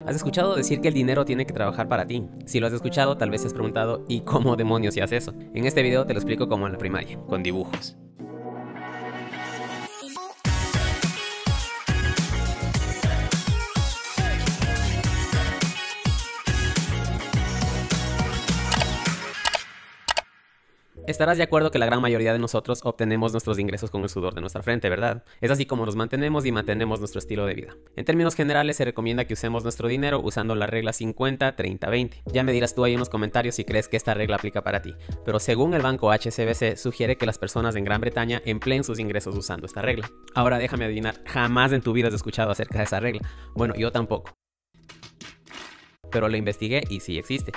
¿Has escuchado decir que el dinero tiene que trabajar para ti? Si lo has escuchado, tal vez te has preguntado ¿y cómo demonios se hace eso? En este video te lo explico como en la primaria, con dibujos. Estarás de acuerdo que la gran mayoría de nosotros obtenemos nuestros ingresos con el sudor de nuestra frente, ¿verdad? Es así como nos mantenemos y mantenemos nuestro estilo de vida. En términos generales se recomienda que usemos nuestro dinero usando la regla 50-30-20. Ya me dirás tú ahí en los comentarios si crees que esta regla aplica para ti, pero según el banco HSBC sugiere que las personas en Gran Bretaña empleen sus ingresos usando esta regla. Ahora déjame adivinar, jamás en tu vida has escuchado acerca de esa regla. Bueno, yo tampoco. Pero lo investigué y sí existe.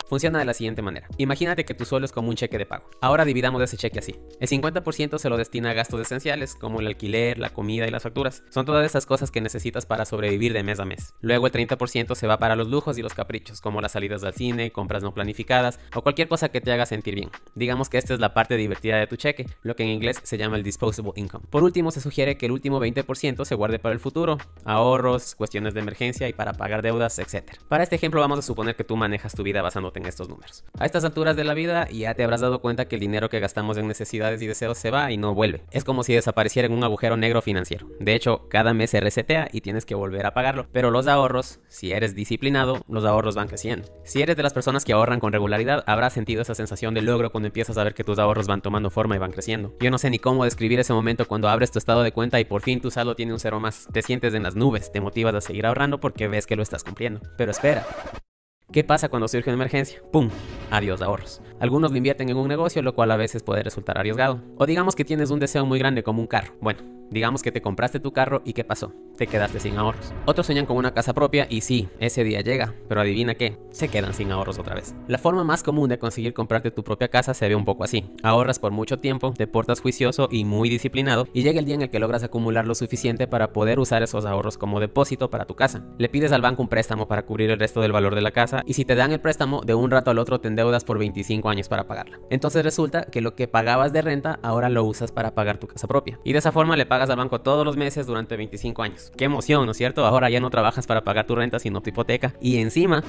Funciona de la siguiente manera. Imagínate que tu sueldo es como un cheque de pago. Ahora dividamos ese cheque así. El 50% se lo destina a gastos esenciales como el alquiler, la comida y las facturas. Son todas esas cosas que necesitas para sobrevivir de mes a mes. Luego el 30% se va para los lujos y los caprichos, como las salidas al cine, compras no planificadas o cualquier cosa que te haga sentir bien. Digamos que esta es la parte divertida de tu cheque, lo que en inglés se llama el disposable income. Por último, se sugiere que el último 20% se guarde para el futuro, ahorros, cuestiones de emergencia y para pagar deudas, etc. Para este ejemplo vamos a suponer que tú manejas tu vida basándote en estos números. A estas alturas de la vida ya te habrás dado cuenta que el dinero que gastamos en necesidades y deseos se va y no vuelve. Es como si desapareciera en un agujero negro financiero. De hecho, cada mes se resetea y tienes que volver a pagarlo. Pero los ahorros, si eres disciplinado, los ahorros van creciendo. Si eres de las personas que ahorran con regularidad, habrás sentido esa sensación de logro cuando empiezas a ver que tus ahorros van tomando forma y van creciendo. Yo no sé ni cómo describir ese momento cuando abres tu estado de cuenta y por fin tu saldo tiene un cero más. Te sientes en las nubes, te motivas a seguir ahorrando porque ves que lo estás cumpliendo. Pero espera. ¿Qué pasa cuando surge una emergencia? ¡Pum! Adiós ahorros. Algunos lo invierten en un negocio, lo cual a veces puede resultar arriesgado. O digamos que tienes un deseo muy grande como un carro. Bueno, digamos que te compraste tu carro y ¿qué pasó? Te quedaste sin ahorros. Otros sueñan con una casa propia y sí, ese día llega, pero adivina qué, se quedan sin ahorros otra vez. La forma más común de conseguir comprarte tu propia casa se ve un poco así. Ahorras por mucho tiempo, te portas juicioso y muy disciplinado y llega el día en el que logras acumular lo suficiente para poder usar esos ahorros como depósito para tu casa. Le pides al banco un préstamo para cubrir el resto del valor de la casa y si te dan el préstamo, de un rato al otro te endeudas por 25 años para pagarla. Entonces resulta que lo que pagabas de renta ahora lo usas para pagar tu casa propia. Y de esa forma le pagas al banco todos los meses durante 25 años. ¡Qué emoción!, ¿no es cierto? Ahora ya no trabajas para pagar tu renta sino tu hipoteca y encima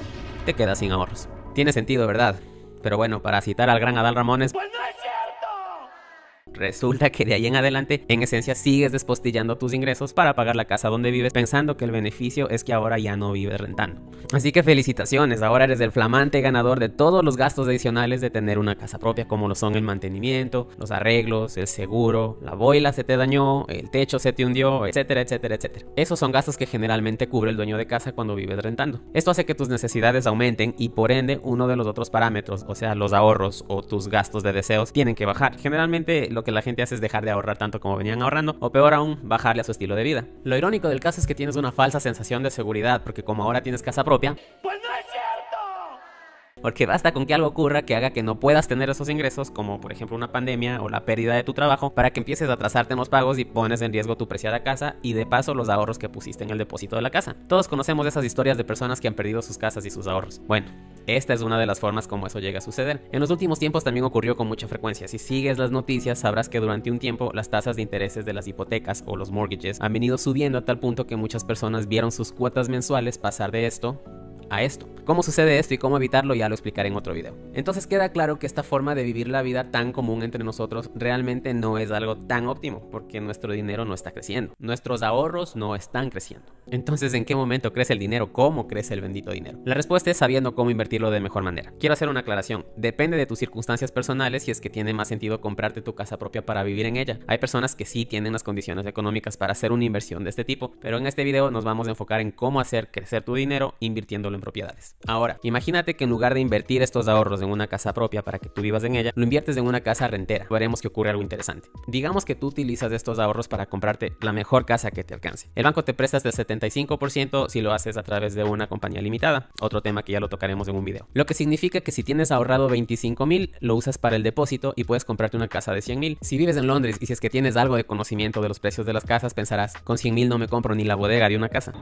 te quedas sin ahorros. Tiene sentido, ¿verdad? Pero bueno, para citar al gran Adal Ramones, pues no es cierto. Resulta que de ahí en adelante, en esencia, sigues despostillando tus ingresos para pagar la casa donde vives, pensando que el beneficio es que ahora ya no vives rentando. Así que felicitaciones, ahora eres el flamante ganador de todos los gastos adicionales de tener una casa propia, como lo son el mantenimiento, los arreglos, el seguro, la boila se te dañó, el techo se te hundió, etcétera, etcétera, etcétera. Esos son gastos que generalmente cubre el dueño de casa cuando vives rentando. Esto hace que tus necesidades aumenten y por ende uno de los otros parámetros, o sea, los ahorros o tus gastos de deseos, tienen que bajar. Generalmente lo que la gente hace es dejar de ahorrar tanto como venían ahorrando, o peor aún, bajarle a su estilo de vida. Lo irónico del caso es que tienes una falsa sensación de seguridad, porque como ahora tienes casa propia, pues no es cierto. Porque basta con que algo ocurra que haga que no puedas tener esos ingresos, como por ejemplo una pandemia o la pérdida de tu trabajo, para que empieces a atrasarte en los pagos y pones en riesgo tu preciada casa y de paso los ahorros que pusiste en el depósito de la casa. Todos conocemos esas historias de personas que han perdido sus casas y sus ahorros. Bueno, esta es una de las formas como eso llega a suceder. En los últimos tiempos también ocurrió con mucha frecuencia. Si sigues las noticias sabrás que durante un tiempo las tasas de intereses de las hipotecas o los mortgages han venido subiendo a tal punto que muchas personas vieron sus cuotas mensuales pasar de esto a esto. ¿Cómo sucede esto y cómo evitarlo? Ya lo explicaré en otro video. Entonces queda claro que esta forma de vivir la vida tan común entre nosotros realmente no es algo tan óptimo, porque nuestro dinero no está creciendo. Nuestros ahorros no están creciendo. Entonces, ¿en qué momento crece el dinero? ¿Cómo crece el bendito dinero? La respuesta es sabiendo cómo invertirlo de mejor manera. Quiero hacer una aclaración. Depende de tus circunstancias personales si es que tiene más sentido comprarte tu casa propia para vivir en ella. Hay personas que sí tienen las condiciones económicas para hacer una inversión de este tipo, pero en este video nos vamos a enfocar en cómo hacer crecer tu dinero invirtiéndolo en propiedades. Ahora, imagínate que en lugar de invertir estos ahorros en una casa propia para que tú vivas en ella, lo inviertes en una casa rentera. Veremos que ocurre algo interesante. Digamos que tú utilizas estos ahorros para comprarte la mejor casa que te alcance. El banco te presta hasta el 75% si lo haces a través de una compañía limitada. Otro tema que ya lo tocaremos en un video. Lo que significa que si tienes ahorrado 25,000, lo usas para el depósito y puedes comprarte una casa de 100,000. Si vives en Londres y si es que tienes algo de conocimiento de los precios de las casas, pensarás, con 100,000 no me compro ni la bodega de una casa.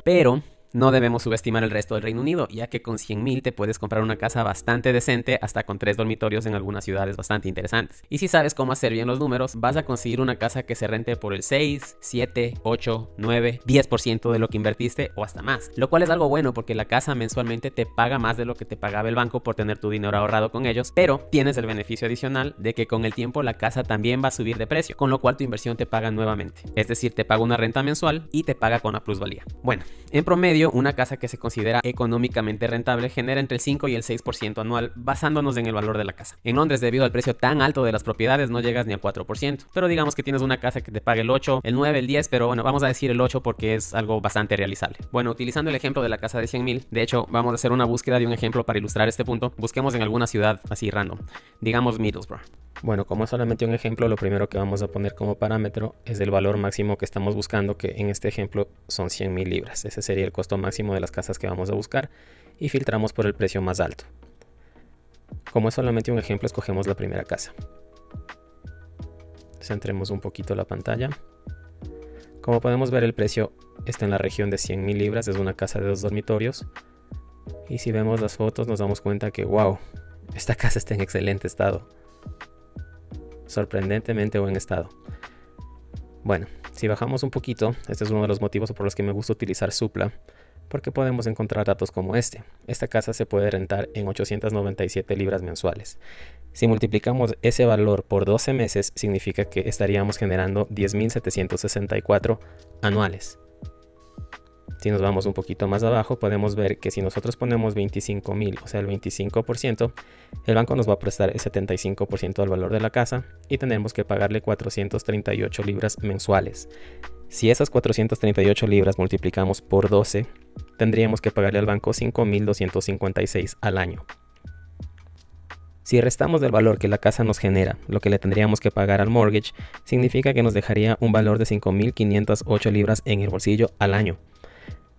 Pero No debemos subestimar el resto del Reino Unido, ya que con 100.000 te puedes comprar una casa bastante decente, hasta con 3 dormitorios en algunas ciudades bastante interesantes. Y si sabes cómo hacer bien los números, vas a conseguir una casa que se rente por el 6, 7, 8, 9, 10% de lo que invertiste o hasta más. Lo cual es algo bueno porque la casa mensualmente te paga más de lo que te pagaba el banco por tener tu dinero ahorrado con ellos, pero tienes el beneficio adicional de que con el tiempo la casa también va a subir de precio, con lo cual tu inversión te paga nuevamente. Es decir, te paga una renta mensual y te paga con la plusvalía. Bueno, en promedio, una casa que se considera económicamente rentable genera entre el 5 y el 6% anual, basándonos en el valor de la casa. En Londres, debido al precio tan alto de las propiedades, no llegas ni al 4%, pero digamos que tienes una casa que te pague el 8, el 9, el 10, pero bueno, vamos a decir el 8 porque es algo bastante realizable. Bueno, utilizando el ejemplo de la casa de 100.000, de hecho, vamos a hacer una búsqueda de un ejemplo para ilustrar este punto. Busquemos en alguna ciudad así random, digamos Middlesbrough. Bueno, como es solamente un ejemplo, lo primero que vamos a poner como parámetro es el valor máximo que estamos buscando, que en este ejemplo son 100.000 libras. Ese sería el costo máximo de las casas que vamos a buscar y filtramos por el precio más alto. Como es solamente un ejemplo, escogemos la primera casa. Centremos un poquito la pantalla. Como podemos ver, el precio está en la región de 100.000 libras, es una casa de 2 dormitorios. Y si vemos las fotos nos damos cuenta que, wow, esta casa está en excelente estado. Sorprendentemente buen estado. Bueno, si bajamos un poquito, este es uno de los motivos por los que me gusta utilizar Zoopla, porque podemos encontrar datos como este. Esta casa se puede rentar en 897 libras mensuales. Si multiplicamos ese valor por 12 meses, significa que estaríamos generando 10.764 anuales. Si nos vamos un poquito más abajo, podemos ver que si nosotros ponemos 25.000, o sea el 25%, el banco nos va a prestar el 75% del valor de la casa y tenemos que pagarle 438 libras mensuales. Si esas 438 libras multiplicamos por 12, tendríamos que pagarle al banco 5.256 al año. Si restamos del valor que la casa nos genera, lo que le tendríamos que pagar al mortgage, significa que nos dejaría un valor de 5.508 libras en el bolsillo al año.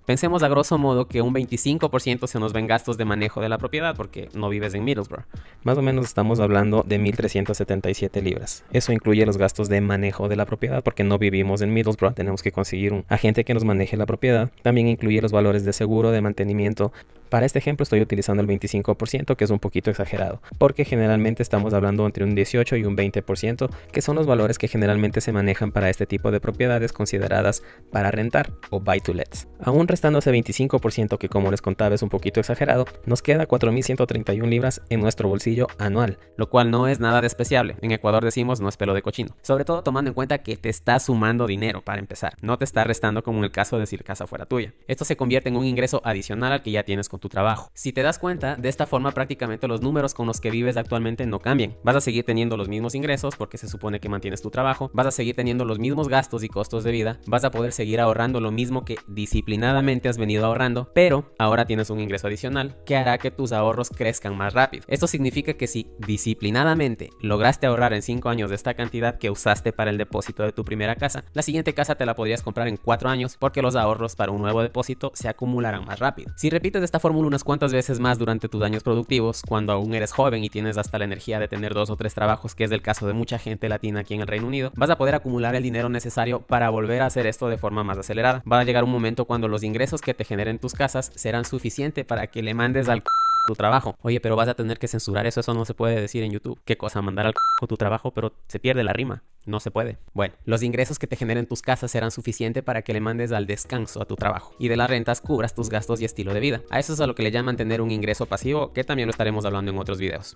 Pensemos a grosso modo que un 25% se nos va en gastos de manejo de la propiedad porque no vives en Middlesbrough. Más o menos estamos hablando de 1.377 libras. Eso incluye los gastos de manejo de la propiedad porque no vivimos en Middlesbrough. Tenemos que conseguir un agente que nos maneje la propiedad. También incluye los valores de seguro, de mantenimiento. Para este ejemplo estoy utilizando el 25%, que es un poquito exagerado, porque generalmente estamos hablando entre un 18 y un 20%, que son los valores que generalmente se manejan para este tipo de propiedades consideradas para rentar o buy to let. Aún restando ese 25%, que como les contaba es un poquito exagerado, nos queda 4.131 libras en nuestro bolsillo anual, lo cual no es nada despreciable. En Ecuador decimos no es pelo de cochino, sobre todo tomando en cuenta que te está sumando dinero para empezar, no te está restando como en el caso de si la casa fuera tuya. Esto se convierte en un ingreso adicional al que ya tienes con tu trabajo. Si te das cuenta, de esta forma prácticamente los números con los que vives actualmente no cambian. Vas a seguir teniendo los mismos ingresos porque se supone que mantienes tu trabajo, vas a seguir teniendo los mismos gastos y costos de vida, vas a poder seguir ahorrando lo mismo que disciplinadamente has venido ahorrando, pero ahora tienes un ingreso adicional que hará que tus ahorros crezcan más rápido. Esto significa que si disciplinadamente lograste ahorrar en 5 años de esta cantidad que usaste para el depósito de tu primera casa, la siguiente casa te la podrías comprar en 4 años porque los ahorros para un nuevo depósito se acumularán más rápido. Si repites esta fórmula unas cuantas veces más durante tus años productivos, cuando aún eres joven y tienes hasta la energía de tener 2 o 3 trabajos, que es el caso de mucha gente latina aquí en el Reino Unido, vas a poder acumular el dinero necesario para volver a hacer esto de forma más acelerada. Va a llegar un momento cuando los ingresos que te generen tus casas serán suficientes para que le mandes al tu trabajo. Oye, pero vas a tener que censurar eso, eso no se puede decir en YouTube. ¿Qué cosa? Mandar al tu trabajo, pero se pierde la rima. No se puede. Bueno, los ingresos que te generen tus casas serán suficientes para que le mandes al descanso a tu trabajo y de las rentas cubras tus gastos y estilo de vida. A eso es a lo que le llaman tener un ingreso pasivo, que también lo estaremos hablando en otros videos.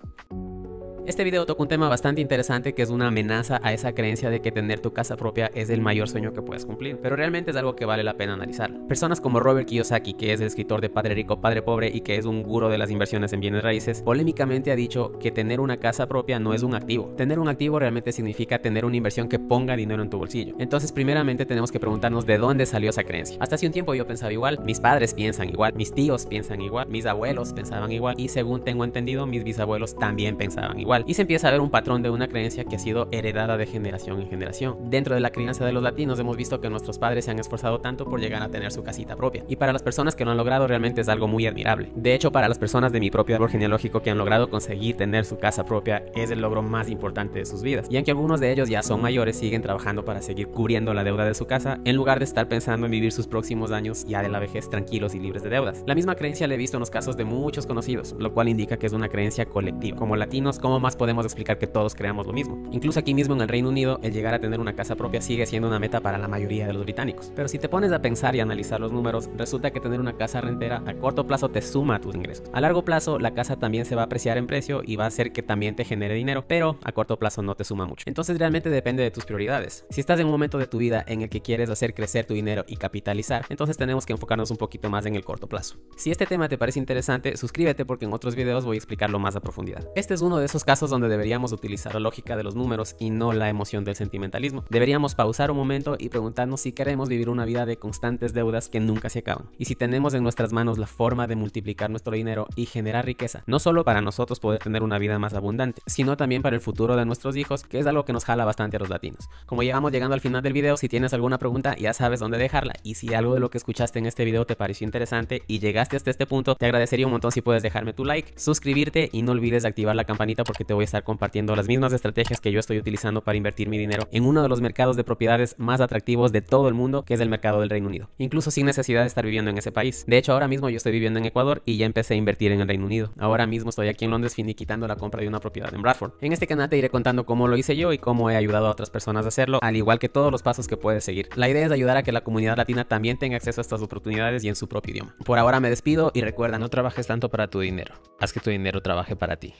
Este video toca un tema bastante interesante que es una amenaza a esa creencia de que tener tu casa propia es el mayor sueño que puedes cumplir, pero realmente es algo que vale la pena analizar. Personas como Robert Kiyosaki, que es el escritor de Padre Rico, Padre Pobre y que es un gurú de las inversiones en bienes raíces, polémicamente ha dicho que tener una casa propia no es un activo. Tener un activo realmente significa tener una inversión que ponga dinero en tu bolsillo. Entonces, primeramente tenemos que preguntarnos de dónde salió esa creencia. Hasta hace un tiempo yo pensaba igual, mis padres piensan igual, mis tíos piensan igual, mis abuelos pensaban igual y según tengo entendido, mis bisabuelos también pensaban igual. cual, y se empieza a ver un patrón de una creencia que ha sido heredada de generación en generación. Dentro de la crianza de los latinos hemos visto que nuestros padres se han esforzado tanto por llegar a tener su casita propia, y para las personas que lo han logrado realmente es algo muy admirable. De hecho, para las personas de mi propio árbol genealógico que han logrado conseguir tener su casa propia es el logro más importante de sus vidas, y aunque algunos de ellos ya son mayores, siguen trabajando para seguir cubriendo la deuda de su casa en lugar de estar pensando en vivir sus próximos años ya de la vejez tranquilos y libres de deudas. La misma creencia la he visto en los casos de muchos conocidos, lo cual indica que es una creencia colectiva. Como latinos, ¿cómo más podemos explicar que todos creamos lo mismo? Incluso aquí mismo en el Reino Unido, el llegar a tener una casa propia sigue siendo una meta para la mayoría de los británicos. Pero si te pones a pensar y analizar los números, resulta que tener una casa rentera a corto plazo te suma a tus ingresos. A largo plazo, la casa también se va a apreciar en precio y va a hacer que también te genere dinero, pero a corto plazo no te suma mucho. Entonces realmente depende de tus prioridades. Si estás en un momento de tu vida en el que quieres hacer crecer tu dinero y capitalizar, entonces tenemos que enfocarnos un poquito más en el corto plazo. Si este tema te parece interesante, suscríbete porque en otros videos voy a explicarlo más a profundidad. Este es uno de esos casos donde deberíamos utilizar la lógica de los números y no la emoción del sentimentalismo. Deberíamos pausar un momento y preguntarnos si queremos vivir una vida de constantes deudas que nunca se acaban, y si tenemos en nuestras manos la forma de multiplicar nuestro dinero y generar riqueza, no solo para nosotros poder tener una vida más abundante, sino también para el futuro de nuestros hijos, que es algo que nos jala bastante a los latinos. Como llegamos llegando al final del video, si tienes alguna pregunta ya sabes dónde dejarla, y si algo de lo que escuchaste en este video te pareció interesante y llegaste hasta este punto, te agradecería un montón si puedes dejarme tu like, suscribirte y no olvides de activar la campanita porque te voy a estar compartiendo las mismas estrategias que yo estoy utilizando para invertir mi dinero en uno de los mercados de propiedades más atractivos de todo el mundo, que es el mercado del Reino Unido, incluso sin necesidad de estar viviendo en ese país. De hecho, ahora mismo yo estoy viviendo en Ecuador y ya empecé a invertir en el Reino Unido. Ahora mismo estoy aquí en Londres finiquitando la compra de una propiedad en Bradford. En este canal te iré contando cómo lo hice yo y cómo he ayudado a otras personas a hacerlo, al igual que todos los pasos que puedes seguir. La idea es ayudar a que la comunidad latina también tenga acceso a estas oportunidades y en su propio idioma. Por ahora me despido y recuerda, no trabajes tanto para tu dinero, haz que tu dinero trabaje para ti.